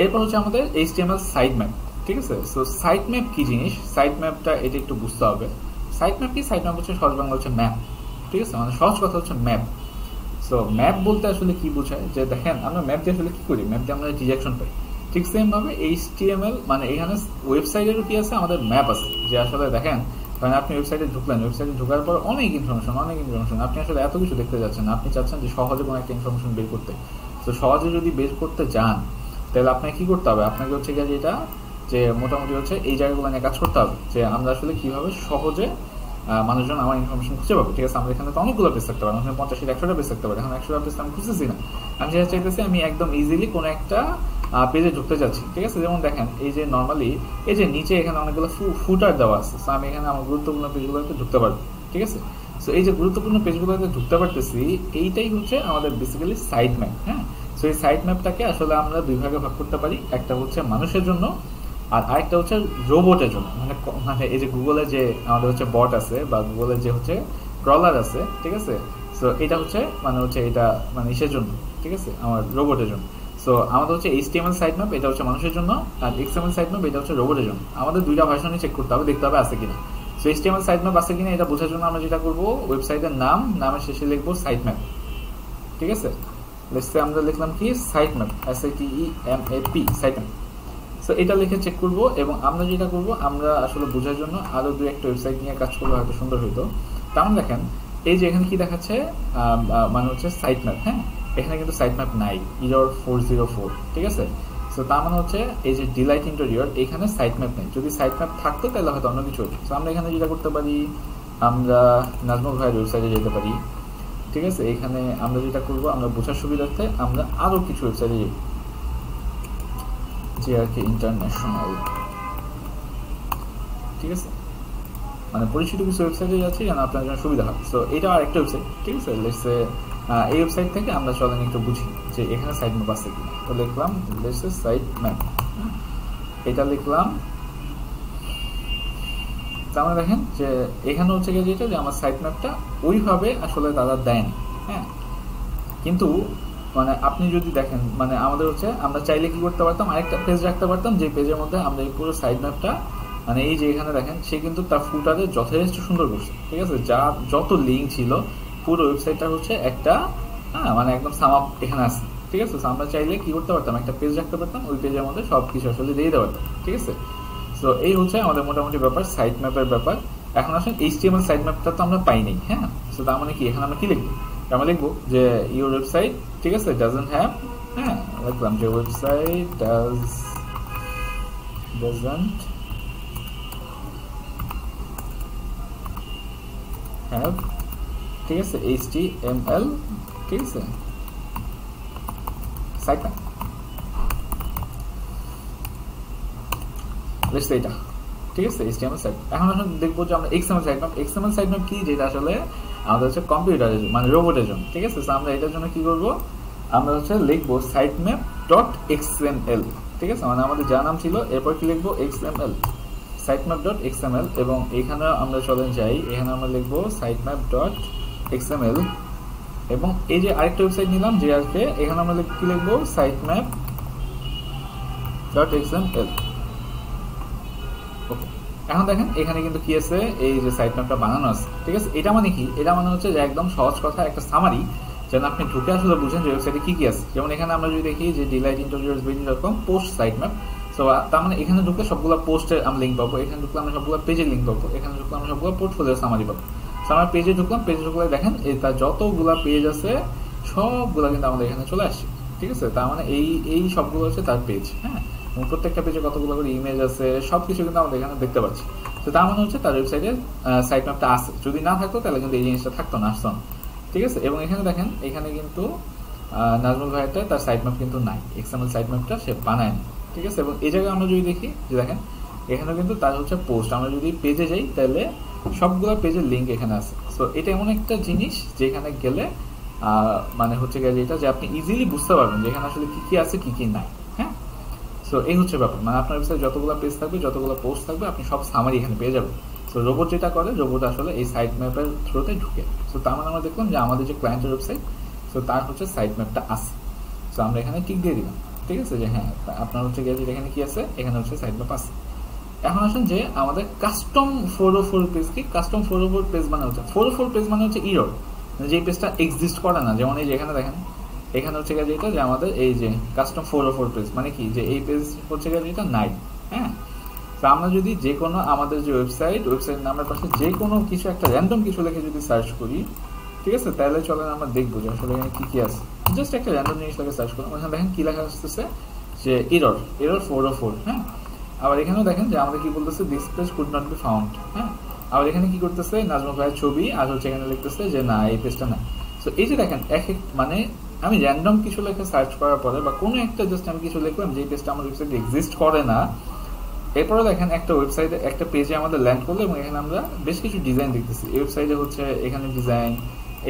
এরপর হচ্ছে আমাদের HTML সাইট ম্যাপ। ঠিক আছে, সো সাইট ম্যাপ কি জিনিস, সাইট ম্যাপটা এটা একটু বুঝতে হবে। সাইট ম্যাপ কি, সাইট ম্যাপ হচ্ছে সহজ বাংলা হচ্ছে ম্যাপ। ঠিক আছে, মানে সহজ কথা হচ্ছে ম্যাপ। সো ম্যাপ বলতে আসলে কি বোঝায়, যে দেখেন আমরা ম্যাপ দিয়ে আসলে কি করি, ম্যাপ দিয়ে আমরা ডিরেকশন পাই। ঠিক সেম ভাবে HTML মানে এখানে ওয়েবসাইটেরও কি আছে, আমাদের ম্যাপ আছে। যে আসলে দেখেন, কারণ আপনি ওয়েবসাইটে ঢুকলেন, ওয়েবসাইটে ঢোকার পর অনেক ইনফরমেশন, আপনি আসলে এত কিছু দেখতে যাচ্ছেন না, আপনি চাচ্ছেন যে সহজে কোনো একটা ইনফরমেশন বের করতে। তো সহজে যদি বের করতে যান তাহলে আপনাকে কি করতে হবে, আপনাকে হচ্ছে গিয়ে যেটা যে মোটামুটি হচ্ছে এই জায়গাগুলো নিয়ে কাজ করতে হবে, যে আমরা আসলে কিভাবে সহজে মানুষজন আমার ইনফরমেশন খুঁজে পাবে। ঠিক আছে, আমরা এখানে তো অনেকগুলো পেজ থাকতে পারে, ওখানে 50-100টা পেজ থাকতে পারে, এখন 100টা পেজ আমি খুঁজতেছি না, আমি যেটা চাইতেছি আমি একদম ইজিলি কোনো একটা পেজে ঢুকতে যাচ্ছি। ঠিক আছে, যেমন দেখেন এই যে নর্মালি এই যে নিচে এখানে অনেকগুলো ফুটার দেওয়া আছে, সো আমি এখানে আমার গুরুত্বপূর্ণ পেজগুলোতে ঢুকতে পারবো। ঠিক আছে, সো এই যে গুরুত্বপূর্ণ পেজগুলোতে ঢুকতে পারতেছি, এইটাই হচ্ছে আমাদের বেসিক্যালি সাইট ম্যাপ। হ্যাঁ, সো এই সাইট ম্যাপটাকে আসলে আমরা দুই ভাগে ভাগ করতে পারি, একটা হচ্ছে মানুষের জন্য আর আরেকটা হচ্ছে রোবটের জন্য। মানে এই যে গুগলে যে আমাদের হচ্ছে বট আছে বা গুগলের যে হচ্ছে ক্রলার আছে, ঠিক আছে, সো এটা হচ্ছে মানে হচ্ছে এটা মানে ইসের জন্য, ঠিক আছে, আমার রোবটের জন্য। সো আমাদের হচ্ছে HTML সাইট ম্যাপ, এটা হচ্ছে মানুষের জন্য, আর XML সাইট ম্যাপ এটা হচ্ছে রোবটের জন্য। আমাদের দুইটা ভার্সনই চেক করতে হবে, দেখতে হবে আছে কিনা। সো HTML সাইট ম্যাপ আছে কিনা এটা বোঝার জন্য আমরা যেটা করবো, ওয়েবসাইটের নামের শেষে লিখবো সাইট ম্যাপ। ঠিক আছে, লেটস সে আমরা লিখলাম কি site map, SITEMAP site map. So এটা লিখে চেক করবো, এবং আমরা যেটা করবো, আমরা আসলে বোঝার জন্য আরো দুই একটা ওয়েবসাইট নিয়ে কাজ করলে হয়তো সুন্দর হইতো। তেমন দেখেন এই যে এখানে কি দেখাচ্ছে, মানে হচ্ছে সাইট ম্যাপ। হ্যাঁ, এখানে কিন্তু সাইট ম্যাপ নাই, error 404। ঠিক আছে, সো তার মানে হচ্ছে এই যে ডিলাইট ইন্টেরিয়র এখানে সাইট ম্যাপ নেই। যদি সাইট ম্যাপ থাকতো তাহলে হয়তো অন্য কিছু হতো। সো আমরা এখানে যেটা করতে পারি, আমরা নাজমুল ভাইয়ের ওয়েবসাইটে যেতে পারি। ঠিক আছে, এখানে আমরা যেটা করবো, আমরা বোঝার সুবিধার্থে আমরা আরো কিছু ওয়েবসাইটে যাই, যে আর কি ইন্টারন্যাশনাল। ঠিক আছে, মানে পরিচিত কিছু ওয়েবসাইটে যাচ্ছি যেন আপনার জন্য সুবিধা হয়। সো এটা আর একটা ওয়েবসাইট। ঠিক আছে, লেটস সে এই ওয়েবসাইট থেকে আমরা চলেন একটু বুঝি যে এখানে সাইট ম্যাপ আছে কিনা। তো লিখলাম লেটস সে সাইট ম্যাপ, এটা লিখলাম। তাহলে দেখেন যে এখানে হচ্ছে গিয়ে যেটা, যে আমার সাইট ম্যাপটা ওইভাবে আসলে তারা দেয়নি। হ্যাঁ, কিন্তু মানে আপনি যদি দেখেন, মানে আমাদের হচ্ছে আমরা চাইলে কি করতে পারতাম, আরেকটা পেজ রাখতে পারতাম, যে পেজের মধ্যে আমরা এই পুরো সাইট ম্যাপটা, মানে এই যে এখানে দেখেন সে কিন্তু তার ফুটারে যথেষ্ট সুন্দর করছে। ঠিক আছে, যা যত লিঙ্ক ছিল পুরো ওয়েবসাইটটা হচ্ছে একটা মানে একদম সাম আপ এখানে আছে। ঠিক আছে, আমরা চাইলে কি করতে পারতাম, একটা পেজ রাখতে পারতাম, ওই পেজের মধ্যে সব কিছু আসলে দিয়ে দিতে পারতাম। ঠিক আছে, সো এই হচ্ছে আমাদের মোটামুটি ব্যাপার, সাইট ম্যাপের ব্যাপার। এখন আসলে HTML সাইট ম্যাপটা তো আমরা পাই নাই। হ্যাঁ, সো তার মানে কি, এখানে আমরা কি লিখবো, আমরা লিখবো যে ইউর ওয়েবসাইট, ঠিক আছে, ডাজন্ট হ্যাভ, হ্যাঁ লিখলাম যে ওয়েবসাইট ডাজন্ট হ্যাভ, ঠিক আছে, HTML, ঠিক আছে, সাইট ম্যাপ, লিখছে এটা। ঠিক আছে, HTML সাইট। এখন আসলে দেখবো যে আমরা XML site map. XML site map কি, যেটা আসলে আমাদের হচ্ছে কম্পিউটারের মানে রোবটের জন্য। ঠিক আছে, আমরা এটার জন্য কি করবো, আমরা হচ্ছে লিখবো সাইট ম্যাপ ডট XML। ঠিক আছে, মানে আমাদের যা নাম ছিল এরপর কি লিখবো XML, site map dot XML। এবং এখানে আমরা চলে যাই, এখানে আমরা লিখবো সাইট ম্যাপ ডট XML। এবং এই যে আরেকটা ওয়েবসাইট নিলাম JRK, এখানে আমরা কি লিখবো সাইট ম্যাপ ডট XML। এখন দেখেন এখানে কিন্তু কি আছে, এই যে সাইট ম্যাপটা বানানো আছে। ঠিক আছে, এটা মানে কি, এটা মানে হচ্ছে যে একদম সহজ কথা একটা সামারি, যেন আপনি ঢুকে আসলে বুঝেন যে ওয়েবসাইটে কি কি আছে। যেমন এখানে আমরা যদি দেখি যে delightinteriors.com post site map, so তার মানে এখানে ঢুকলে সবগুলো পোস্টের আমরা লিঙ্ক পাবো, এখানে ঢুকলে আমরা সবগুলো পেজের লিঙ্ক পাবো, এখানে ঢুকলে আমরা সবগুলো পোর্টফোলিও সামারি পাবো। সো আমরা পেজে ঢুকলাম, পেজে ঢুকলে দেখেন তার যতগুলা পেজ আছে সবগুলা কিন্তু আমাদের এখানে চলে আসছে। ঠিক আছে, তার মানে এই সবগুলো হচ্ছে তার পেজ। হ্যাঁ, প্রত্যেকটা পেজে কতগুলো করে ইমেজ আছে, সবকিছু কিন্তু আমাদের এখানে দেখতে পাচ্ছি। তো তার মানে হচ্ছে তার ওয়েবসাইটে সাইট ম্যাপটা আছে। যদি না থাকতো তাহলে কিন্তু এই জিনিসটা থাকতো না, আসতো না। ঠিক আছে। এবং এখানে দেখেন, এখানে কিন্তু নাজমুল ভাইয়াটা তার সাইট ম্যাপ কিন্তু নাই, এক্সএমএল সাইট ম্যাপটা সে বানায় না। ঠিক আছে। এবং এই জায়গায় আমরা যদি দেখি যে দেখেন এখানে কিন্তু তার হচ্ছে পোস্ট, আমরা যদি পেজে যাই তাহলে সবগুলো পেজের লিঙ্ক এখানে আছে। সো এটা এমন একটা জিনিস যেখানে গেলে মানে হচ্ছে গিয়ে যেটা যে আপনি ইজিলি বুঝতে পারবেন যে এখানে আসলে কি কি আছে কি কি নাই। হ্যাঁ। সো এই হচ্ছে ব্যাপার, মানে আপনার ওয়েবসাইটে যতগুলো পেজ থাকবে, যতগুলো পোস্ট থাকবে, আপনি সব সামারি এখানে পেয়ে যাবেন। সো রোবট যেটা করে, রোবট আসলে এই সাইট ম্যাপের থ্রুতে ঢুকে। সো তার মানে আমরা দেখলাম যে আমাদের যে ক্লায়েন্টের ওয়েবসাইট, সো তার হচ্ছে সাইট ম্যাপটা আছে। সো আমরা এখানে টিক দিয়ে দিলাম। ঠিক আছে, যে হ্যাঁ আপনার হচ্ছে গিয়ে এখানে কি আছে, এখানে হচ্ছে সাইট ম্যাপ আছে। এখন আসুন যে আমাদের কাস্টম 404 পেজ কি, কাস্টম 404 পেজ মানে হচ্ছে 404 পেজ মানে হচ্ছে ইরর, যে পেজটা এক্সিস্ট করে না। যেমন এই যে এখানে দেখেন, এখানে হচ্ছে গিয়ে যেটা যে আমাদের এই যে কাস্টম 404 পেজ মানে কি, যে এই পেজ হচ্ছে গিয়ে যেটা নাই। হ্যাঁ। তো আমরা যদি যে কোনো আমাদের যে ওয়েবসাইট নামের পাশে যে কোনো কিছু একটা র্যান্ডম কিছু লিখে যদি সার্চ করি, ঠিক আছে, তাহলে চলেন আমরা দেখবো যে আসলে এখানে কি কি আছে। জাস্ট একটা র্যান্ডম জিনিস লিখে সার্চ করলাম, এখানে দেখেন কি লেখা আসতেছে যে এরর 404। হ্যাঁ। আবার এখানেও দেখেন যে আমাদের কি বলতেছে, this page could not be found. হ্যাঁ। আবার এখানে কি করতেছে, নাজমুল ভাইয়ের ছবি, আর হচ্ছে এখানে লিখতেছে যে না এই পেজটা না। সো এই যে দেখেন এক এক মানে আমি র্যান্ডম কিছু লেখে সার্চ করার পরে বা কোনো একটা জাস্ট আমি কিছু লিখলাম যে পেজটা আমার ওয়েবসাইটে এক্সিস্ট করে না, এরপরে দেখেন একটা ওয়েবসাইটে একটা পেজে আমাদের ল্যান্ড করলো এবং এখানে আমরা বেশ কিছু ডিজাইন দেখতেছি। এই ওয়েবসাইটে হচ্ছে এখানে ডিজাইন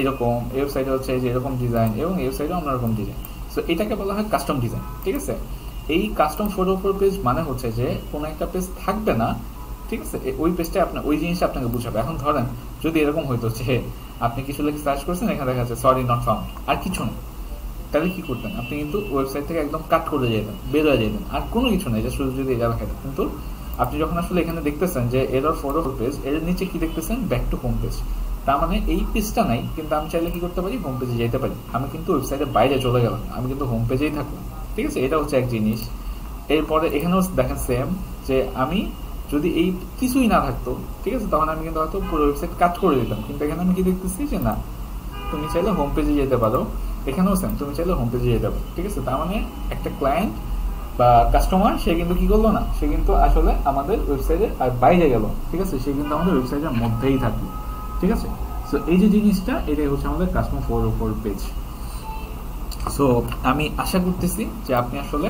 এরকম, এই ওয়েবসাইটে হচ্ছে এই যে এরকম ডিজাইন, এবং এই ওয়েবসাইটে অন্যরকম ডিজাইন। সো এটাকে বলা হয় কাস্টম ডিজাইন। ঠিক আছে। এই কাস্টম 404 পেজ মানে হচ্ছে যে কোনো একটা পেজ থাকবে না, ঠিক আছে, ওই পেজটা আপনার ওই জিনিসটা আপনাকে বুঝাবে। এখন ধরেন যদি এরকম হইতো যে আপনি কিছু লিখে সার্চ করছেন, এখানে দেখা যাচ্ছে সরি নট ফাউন্ড, আর কিছু নেই, তাহলে কি করতেন, আপনি কিন্তু ওয়েবসাইট থেকে একদম কাট করে যেতেন, বের হয়ে যেতেন, আর কোনো কিছু নেই, যে শুধু যদি এটা লেখা। কিন্তু আপনি যখন আসলে এখানে দেখতেছেন যে এরর 404 পেজ, এর নিচে কি দেখতেছেন, ব্যাক টু হোম পেজ, তার মানে এই পেজটা নাই, কিন্তু আমি চাইলে কি করতে পারি, হোম পেজে যেতে পারি। আমি কিন্তু ওয়েবসাইটের বাইরে চলে গেলাম, আমি কিন্তু হোম পেজেই থাকলাম। ঠিক আছে, এটা হচ্ছে এক জিনিস। এরপরে এখানেও দেখেন সেম, যে আমি যদি এই কিছুই না থাকতো, ঠিক আছে, তখন আমি কিন্তু হয়তো পুরো ওয়েবসাইট কাট করে দিতাম। কিন্তু এখানে আমি কি দেখতেছি যে না, তুমি চাইলে হোম পেজে যেতে পারো। এখানেও সেম, তুমি চাইলে হোম পেজে যেতে পারো। ঠিক আছে, তার মানে একটা ক্লায়েন্ট বা কাস্টমার সে কিন্তু কি করলো না, সে কিন্তু আসলে আমাদের ওয়েবসাইটে আর বাইরে গেল। ঠিক আছে, সে কিন্তু আমাদের ওয়েবসাইটের মধ্যেই থাকলো। ঠিক আছে। সো এই যে জিনিসটা, এটাই হচ্ছে আমাদের কাস্টমার 404 পেজ। সো আমি আশা করতেছি যে আপনি আসলে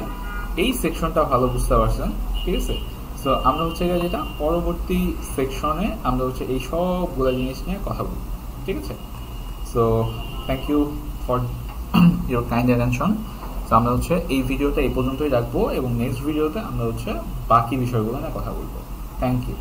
এই সেকশনটা ভালো বুঝতে পারছেন। ঠিক আছে। সো আমরা হচ্ছে যেটা পরবর্তী সেকশনে আমরা হচ্ছে এই সবগুলো জিনিস নিয়ে কথা বলবো। ঠিক আছে। So thank you for your kind attention. তো আমরা হচ্ছে এই ভিডিওটা এই পর্যন্তই রাখবো, এবং নেক্সট ভিডিওতে আমরা হচ্ছে বাকি বিষয়গুলো নিয়ে কথা বলবো। Thank you.